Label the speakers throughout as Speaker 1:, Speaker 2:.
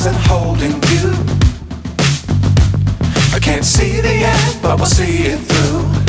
Speaker 1: stars and holding you. I can't see the end, but we'll see it through.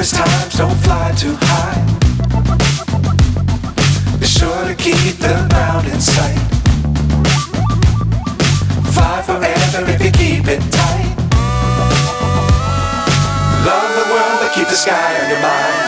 Speaker 1: Times don't fly too high. Be sure to keep the ground in sight. Fly forever if you keep it tight. Love the world but keep the sky on your mind.